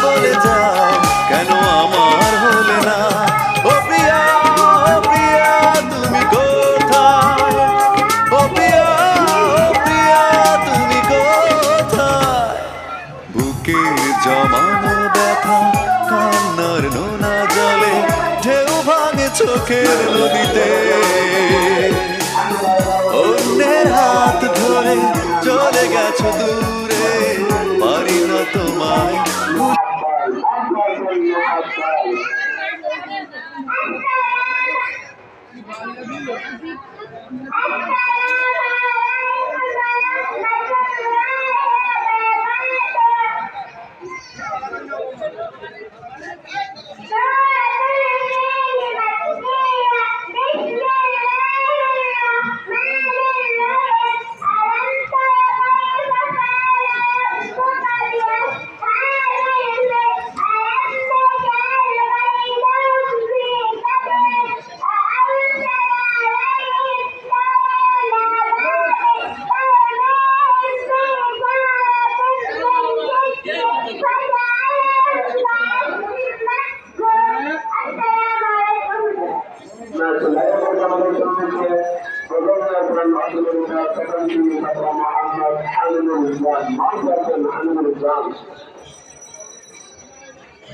বলে যাও কেন আমার হলে না? ও প্রিয়া, ও প্রিয়া তুমি কোথায়? ও প্রিয়া, ও প্রিয়া তুমি কোথায়? বুকের জমানো ব্যথা কান্নার নোনা জলে ঢেউ ভাঙে চোখের নদীতে। অন্যের হাত ধরে চলে গেছো দূরে, পারি না তোমায়।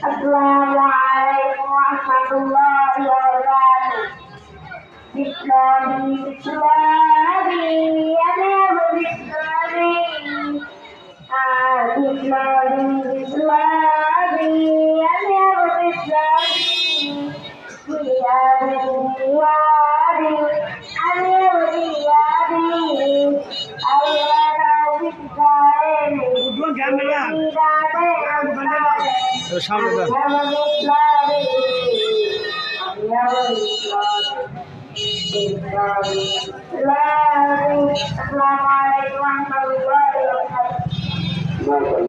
Assalamualaikum warahmatullahi wabarakatuh. Bismillah, Bismillah, Assalamualaikum warahmatullahi wabarakatuh.